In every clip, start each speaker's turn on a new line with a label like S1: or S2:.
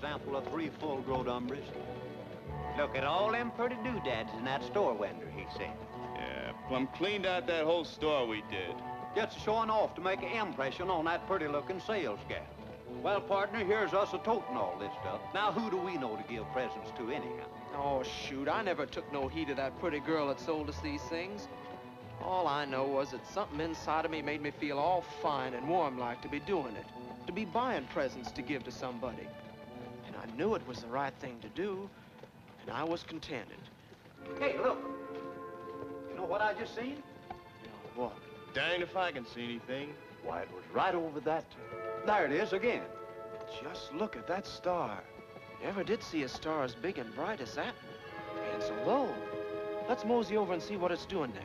S1: sample of 3 full-grown umbras. Look at all them pretty doodads in that store window, he said.
S2: Yeah, plumb cleaned out that whole store we did.
S1: Just showing off to make an impression on that pretty-looking sales gal. Well, partner, here's us a-toting all this stuff. Now, who do we know to give presents to anyhow?
S3: Oh, shoot, I never took no heed of that pretty girl that sold us these things. All I know was that something inside of me made me feel all fine and warm-like to be doing it, to be buying presents to give to somebody. And I knew it was the right thing to do, and I was contented.
S1: Hey, look. You know what I just seen?
S3: What?
S2: Dang if I can see anything.
S1: Why, it was right over that. There it is again.
S3: Just look at that star. Never did see a star as big and bright as that. And so low. Let's mosey over and see what it's doing there.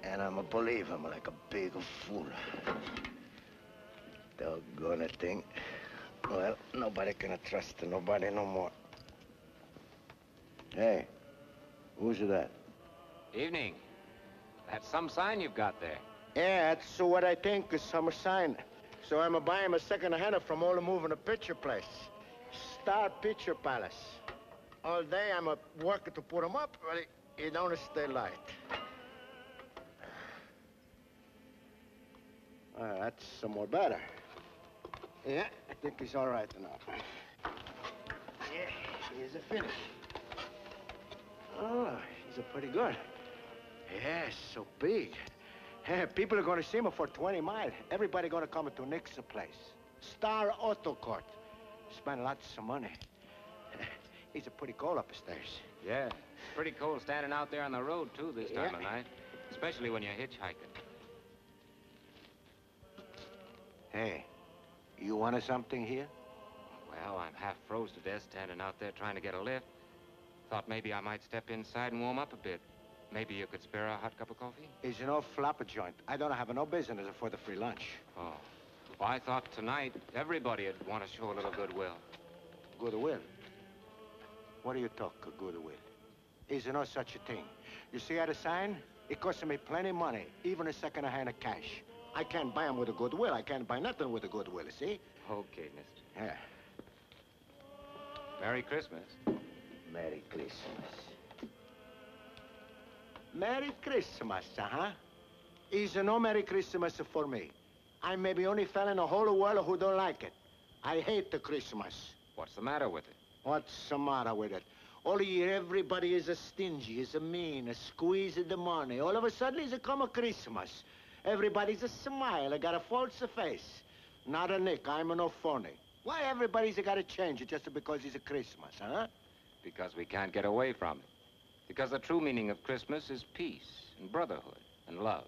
S4: And I'm a believer, I'm like a big fool. Doggone it thing. Well, nobody can trust nobody no more. Hey, who's that?
S5: Evening. That's some sign you've got there.
S4: Yeah, that's what I think is some sign. So I'm buying a second-hand from all the moving a picture place. Star Picture Palace. All day I'm working to put them up, but it don't stay light. That's some more better. Yeah, I think he's all right now. Yeah, here's a finish. Oh, he's a pretty good. Yeah, so big. Yeah, people are going to see him for 20 miles. Everybody going to come to Nick's place. Star Auto Court. Spend lots of money. He's a pretty cold upstairs.
S5: Yeah, pretty cold standing out there on the road, too, this time of night. Especially when you're hitchhiking.
S4: Hey, you wanted something here?
S5: Well, I'm half froze to death standing out there trying to get a lift. Thought maybe I might step inside and warm up a bit. Maybe you could spare a hot cup of coffee?
S4: It's an old flapper joint. I don't have no business for the free lunch.
S5: Oh. Well, I thought tonight everybody would want to show a little goodwill.
S4: Goodwill? What do you talk of goodwill? Is no such a thing. You see that sign? It costs me plenty of money, even a second-hand cash. I can't buy them with a goodwill. I can't buy nothing with a goodwill, see?
S5: Okay, mister.
S4: Yeah.
S5: Merry Christmas.
S4: Merry Christmas. Merry Christmas, huh? Is no Merry Christmas for me. I'm maybe only fella in the whole world who don't like it. I hate the Christmas.
S5: What's the matter with it?
S4: What's the matter with it? All year, everybody is a stingy, is a mean, a squeeze of the money. All of a sudden, it's a come a Christmas. Everybody's a smile, got a false face. Not a Nick, I'm no phony. Why everybody's got to change it just because it's a Christmas, huh?
S5: Because we can't get away from it. Because the true meaning of Christmas is peace and brotherhood and love.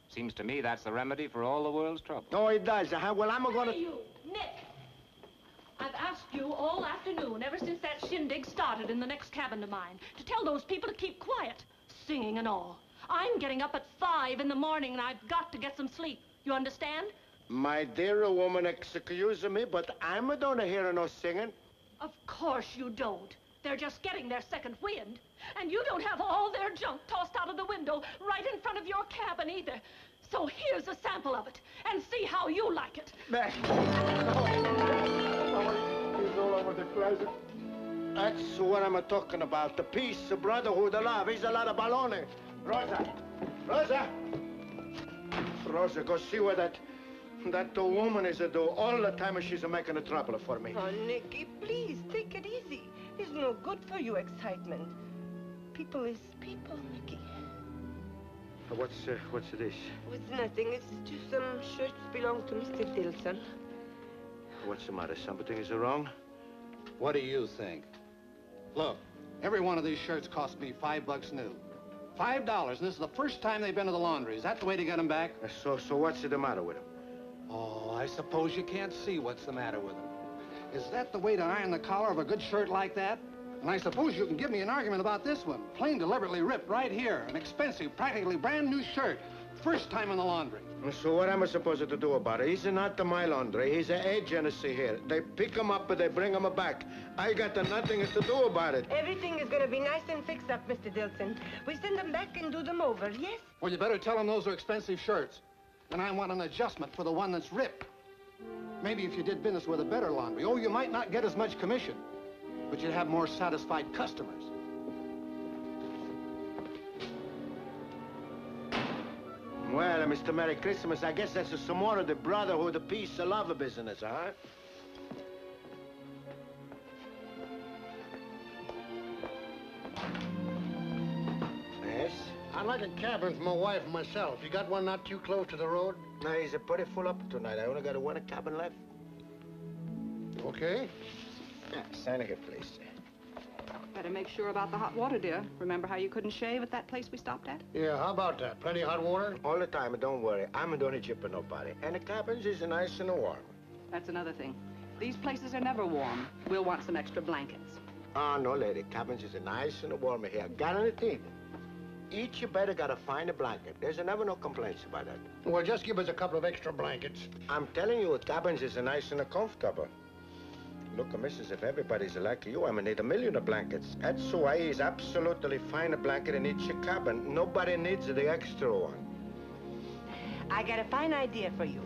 S5: Seems to me that's the remedy for all the world's trouble.
S4: Oh, it does, huh? Well, I'm gonna...
S6: Hey, you, Nick! I've asked you all afternoon, ever since that shindig started in the next cabin to mine, to tell those people to keep quiet, singing and all. I'm getting up at 5 in the morning, and I've got to get some sleep. You understand?
S4: My dear woman, excuse me, but I don't hear no singing.
S6: Of course you don't. They're just getting their second wind. And you don't have all their junk tossed out of the window right in front of your cabin either. So here's a sample of it, and see how you like it.
S4: He's all over the closet. That's what I'm talking about. The peace, the brotherhood, the love. He's a lot of baloney. Rosa! Rosa! Rosa, go see what that woman is do. All the time she's making a trouble for me.
S7: Oh, Nicky, please, take it easy. It's no good for you, excitement. People is people, Nicky.
S4: What's this?
S7: It's nothing. It's just some shirts belong to Mr. Dilson.
S4: What's the matter? Something is wrong?
S8: What do you think? Look, every one of these shirts cost me $5 new. $5, and this is the first time they've been to the laundry. Is that the way to get them back?
S4: So what's the matter with them?
S8: Oh, I suppose you can't see what's the matter with them. Is that the way to iron the collar of a good shirt like that? And I suppose you can give me an argument about this one. Plain deliberately ripped right here. An expensive, practically brand new shirt. First time in the laundry.
S4: So what am I supposed to do about it? He's not my laundry. He's an agency here. They pick him up and they bring him back. I got nothing to do about it.
S7: Everything is going to be nice and fixed up, Mr. Dilson. We send them back and do them over, yes?
S8: Well, you better tell them those are expensive shirts. And I want an adjustment for the one that's ripped. Maybe if you did business with a better laundry, oh, you might not get as much commission, but you'd have more satisfied customers.
S4: Well, Mr. Merry Christmas, I guess that's some more of the brotherhood, the peace, the love business, huh? Yes?
S9: I'd like a cabin for my wife and myself. You got one not too close to the road?
S4: No, he's pretty full up tonight. I only got one cabin left.
S9: Okay.
S4: Yeah, sign here, please.
S10: Better make sure about the hot water, dear. Remember how you couldn't shave at that place we stopped at?
S9: Yeah, how about that? Plenty of hot water?
S4: All the time, don't worry. I'm not chipping nobody. And the cabins is nice and warm.
S10: That's another thing. These places are never warm. We'll want some extra blankets.
S4: Oh, no, lady. Cabins is nice and warm here. Guaranteed. Each better gotta find a blanket. There's never no complaints about that.
S9: Well, just give us a couple of extra blankets.
S4: I'm telling you, cabins is nice and comfortable. Look, missus, if everybody's like you, I'm gonna need 1,000,000 of blankets. That's why is absolutely find a blanket in each cabin. Nobody needs the extra one.
S7: I got a fine idea for you.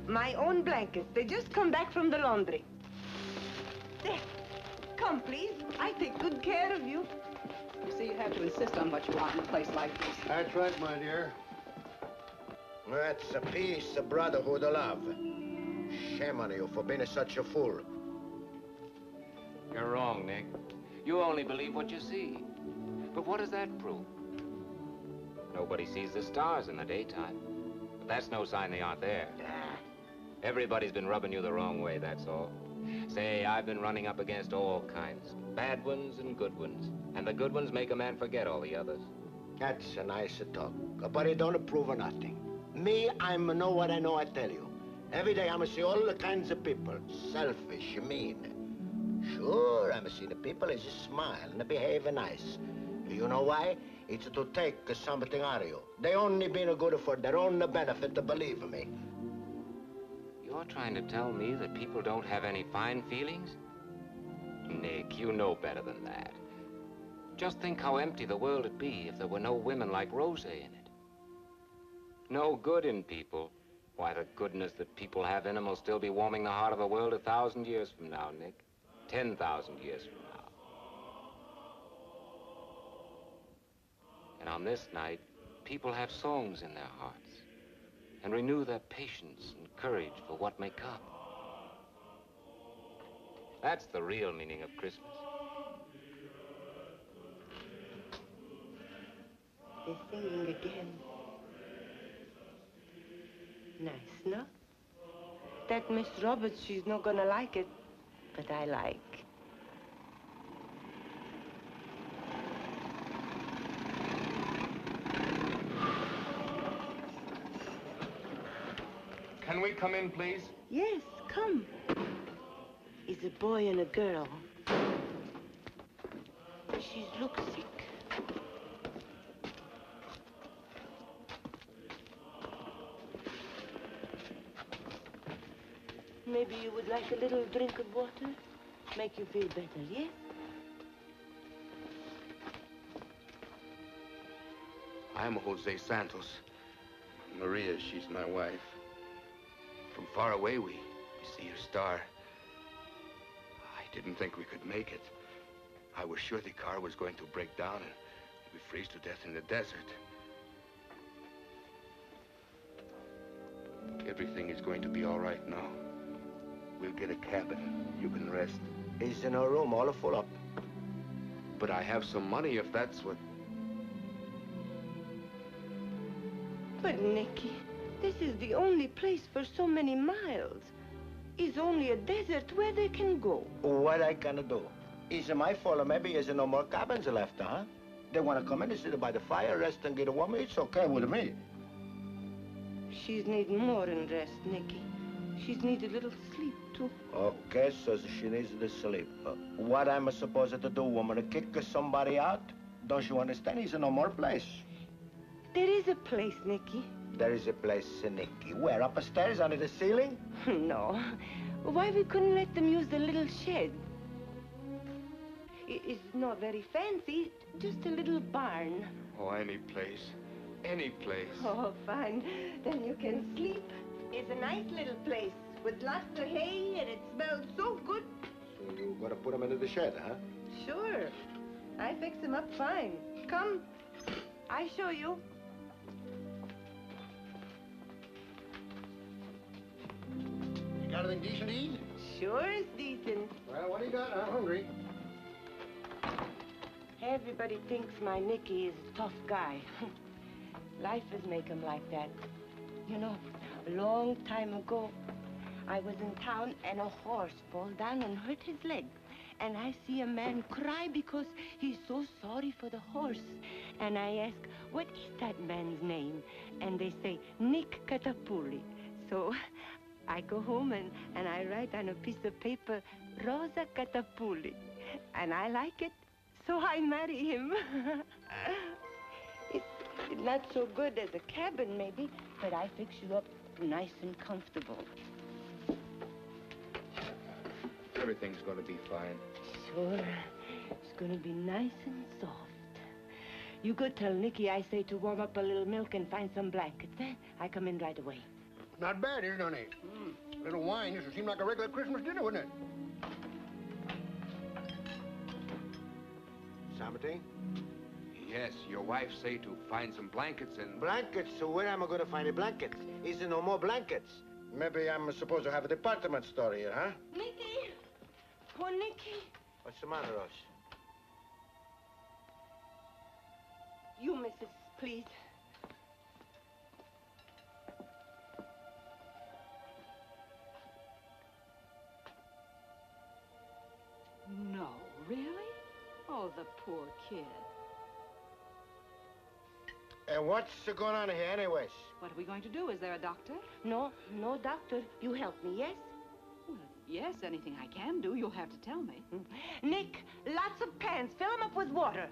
S7: My own blankets. They just come back from the laundry. There. Come, please. I take good care of you.
S10: You see, you have to insist on what you want in a place like this.
S9: That's right, my dear.
S4: That's a peace, a brotherhood, a love. Shame on you for being such a fool.
S5: You're wrong, Nick. You only believe what you see. But what does that prove? Nobody sees the stars in the daytime. But that's no sign they aren't there. Everybody's been rubbing you the wrong way, that's all. Say, I've been running up against all kinds. Bad ones and good ones. And the good ones make a man forget all the others.
S4: That's a nice talk. But it don't prove nothing. Me, I know what I know, I tell you. Every day I'm see all the kinds of people. Selfish, mean. Sure, I'm see the people is smile and behave nice. You know why? It's to take something out of you. They only been good for their own benefit, believe me.
S5: You're trying to tell me that people don't have any fine feelings? Nick, you know better than that. Just think how empty the world would be if there were no women like Rosa in it. No good in people. Why, the goodness that people have in them will still be warming the heart of the world 1,000 years from now, Nick. 10,000 years from now. And on this night, people have songs in their hearts and renew their patience and courage for what may come. That's the real meaning of Christmas.
S7: They're singing again. Nice, no? That Miss Roberts, she's not gonna like it, but I like.
S2: Can we come in, please?
S7: Yes, come. It's a boy and a girl. She looks sick. Maybe you would like a little drink of water? Make you feel better, yes?
S11: I'm Jose Santos. Maria, she's my wife. From far away, we see your star. I didn't think we could make it. I was sure the car was going to break down and we freeze to death in the desert. Everything is going to be all right now. We'll get a cabin. You can rest.
S4: He's in a room all full up.
S11: But I have some money if that's what...
S7: But, Nicky, this is the only place for so many miles. It's only a desert where they can go.
S4: What I gonna do? Is it my fault or maybe there's no more cabins left, huh? They want to come in and sit by the fire, rest and get warm. It's okay with me.
S7: She's need more than rest, Nicky. She's need a little sleep. to.
S4: Okay, so she needs to sleep. What am I supposed to do, woman? To kick somebody out? Don't you understand? He's in no more place.
S7: There is a place, Nicky.
S4: There is a place, Nicky. Where? Upstairs, under the ceiling?
S7: No. Why we couldn't let them use the little shed? It's not very fancy, just a little barn.
S11: Oh, any place. Any place.
S7: Oh, fine. Then you can sleep. It's a nice little place with lots of hay, and it smells so good.
S4: So you gotta put him into the shed, huh?
S7: Sure. I fix him up fine. Come. I show you.
S9: You got anything decent to eat?
S7: Sure is decent.
S9: Well, what do you got? I'm hungry.
S7: Everybody thinks my Nicky is a tough guy. Life has make him like that. You know, a long time ago, I was in town and a horse fall down and hurt his leg. And I see a man cry because he's so sorry for the horse. And I ask, what is that man's name? And they say, Nick Catapulli. So I go home and I write on a piece of paper, Rosa Catapulli. And I like it, so I marry him. It's not so good as a cabin, maybe, but I fix you up nice and comfortable.
S11: Everything's gonna be fine.
S7: Sure. It's gonna be nice and soft. You go tell Nicky I say to warm up a little milk and find some blankets, eh? I come in right away.
S9: Not bad, is it, honey? A little wine, this would seem like a regular Christmas dinner, wouldn't it?
S4: Something?
S11: Yes, your wife say to find some blankets and...
S4: Blankets? So where am I gonna find the blankets? Is there no more blankets?
S9: Maybe I'm supposed to have a department store here, huh?
S7: Nicky! Oh, Nicky!
S4: What's the matter, Ross?
S7: You, Mrs., please.
S10: No, really? Oh, the poor kid.
S9: And what's going on here, anyways?
S10: What are we going to do? Is there a doctor?
S7: No, no, doctor. You help me, yes?
S10: Well, yes, anything I can do, you'll have to tell me.
S7: Nick, lots of pans. Fill them up with water.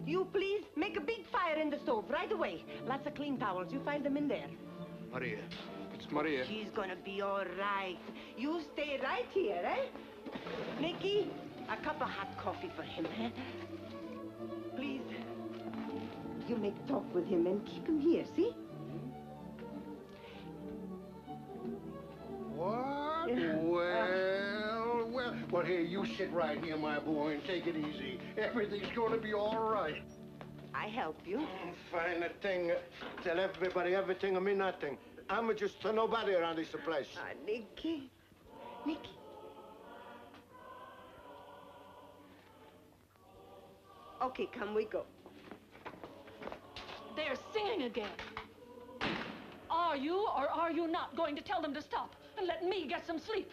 S7: You, please, make a big fire in the stove right away. Lots of clean towels. You find them in there.
S11: Maria. It's Maria.
S7: She's gonna be all right. You stay right here, eh? Nicky, a cup of hot coffee for him, eh? Please. You make talk with him and keep him here, see?
S9: What? Well, here, you sit right here, my boy, and take it easy. Everything's gonna be all right.
S7: I help you.
S4: Fine thing. Tell everybody everything and me nothing. I'm just a nobody around this place.
S7: Nicky. Nicky. Okay, come, we go.
S6: They're singing again. Are you or are you not going to tell them to stop and let me get some sleep?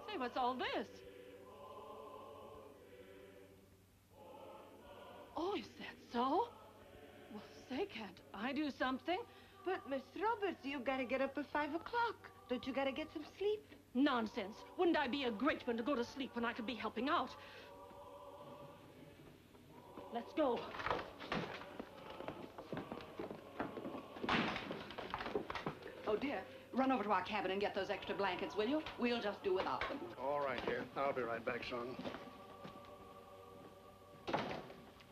S6: Say, what's all this? Oh, is that so? Well, say, can't I do something?
S7: But, Miss Roberts, you gotta get up at 5 o'clock. Don't you gotta get some sleep?
S6: Nonsense. Wouldn't I be a great one to go to sleep when I could be helping out? Let's go.
S10: Oh, dear. Run over to our cabin and get those extra blankets, will you? We'll just do without them.
S9: All right, dear. I'll be right back, son.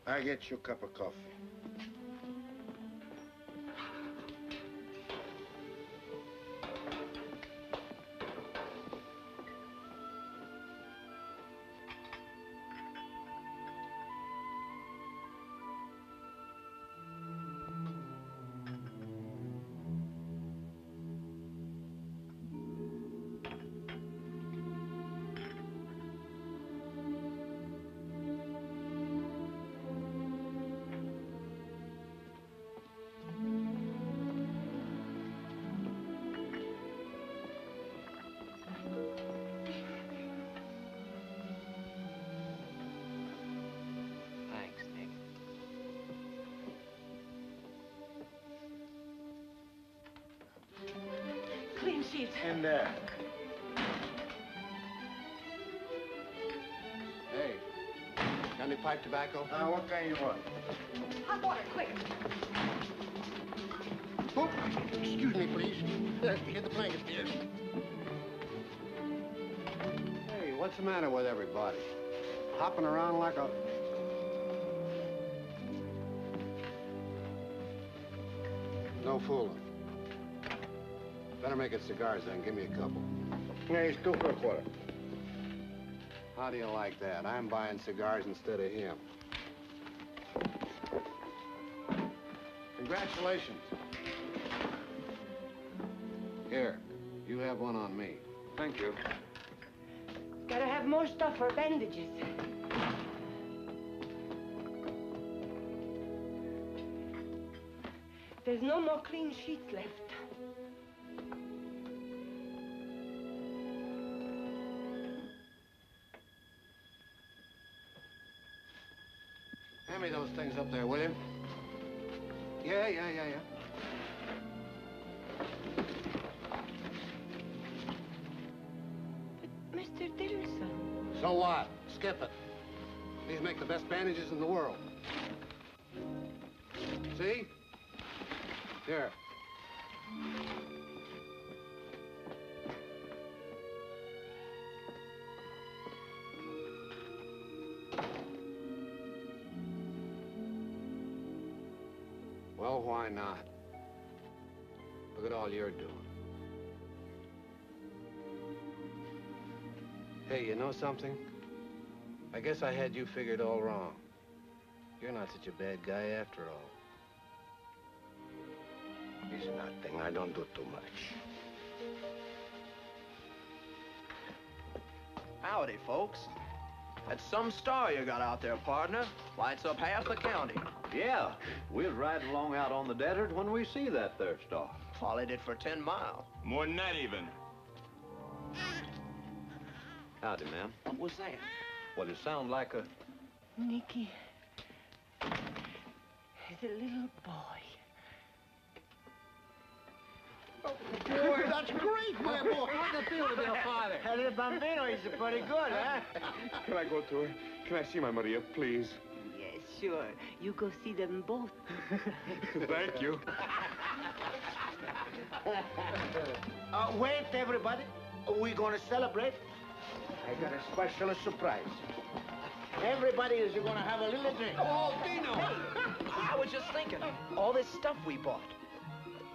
S9: I get you a cup of coffee.
S6: sheets.
S4: In there.
S8: Hey, got any pipe tobacco?
S4: What kind you want?
S10: Hot water, quick.
S9: Oh, excuse me, please. Get the blankets, dear.
S8: Hey, what's the matter with everybody? Hopping around like a... No fooling. Better make it cigars then. Give me a couple.
S9: Yeah, it's 2 for a quarter.
S8: How do you like that? I'm buying cigars instead of him. Congratulations. Here, you have one on me.
S1: Thank you.
S7: Gotta have more stuff for bandages. There's no more clean sheets left.
S8: Hand me those things up there, will you? Yeah.
S7: Mr. Dillson.
S8: So what? Skip it. These make the best bandages in the world. See? Here. Well, why not? Look at all you're doing. Hey, you know something? I guess I had you figured all wrong. You're not such a bad guy after all.
S4: It's nothing. I don't do too much.
S3: Howdy, folks. That's some star you got out there, partner. Lights up half the county.
S1: Yeah, we'll ride along out on the desert when we see that there star.
S3: Followed it for 10 miles.
S2: More than that, even.
S1: Howdy, ma'am.
S3: What was that?
S1: Well, it sounds like a...
S7: Nicky. He's a little boy.
S9: Boy, that's great, my boy. How's it feel to be a father?
S4: Hey, little Bambino, he's pretty good, huh?
S12: Can I go to her? Can I see my Maria, please?
S7: Yes, sure. You go see them both.
S12: Thank you.
S4: Wait, everybody. We're gonna celebrate. I got a special surprise. Everybody is gonna have a little drink.
S3: Oh, Dino! Hey, I was just thinking, all this stuff we bought.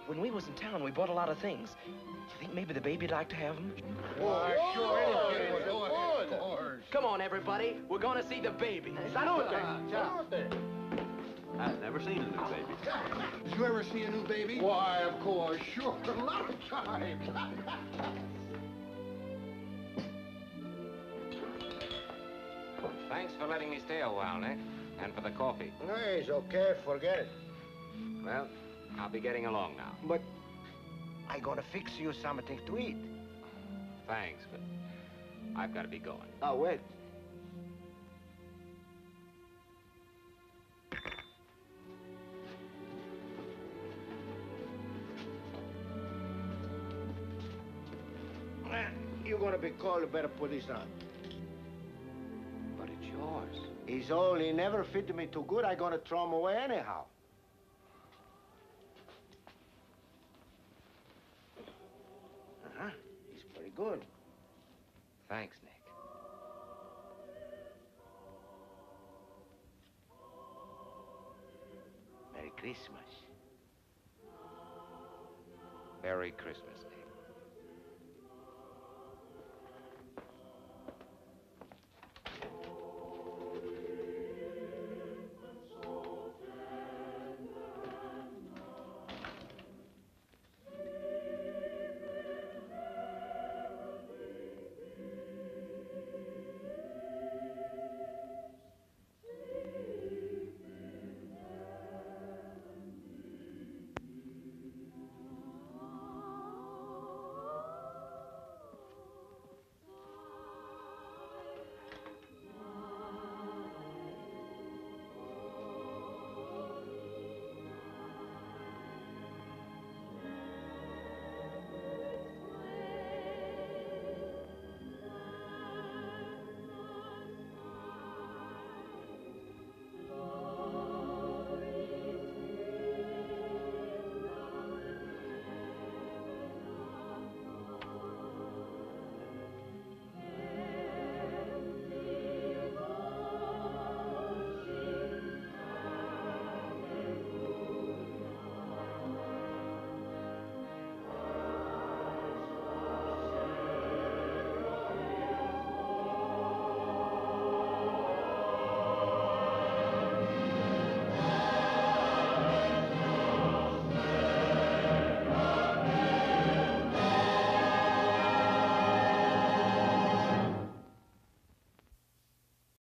S3: When we was in town, we bought a lot of things. Do you think maybe the baby'd like to have them?
S9: Sure.
S3: Come on, everybody. We're gonna see the baby.
S4: Salute!
S1: I've never seen a new baby.
S9: Did you ever see a new baby? Why, of course, sure. A lot of times.
S5: Thanks for letting me stay a while, Nick. And for the coffee.
S4: No, it's okay. Forget it.
S5: Well, I'll be getting along now.
S4: But I gonna fix you something to eat.
S5: Thanks, but I've got to be going.
S4: Oh, wait. You're gonna be called, you better put this on.
S5: But it's yours.
S4: He's old, he never fit me too good. I gonna throw him away anyhow. He's pretty good.
S5: Thanks, Nick.
S4: Merry Christmas.
S5: Merry Christmas, Nick.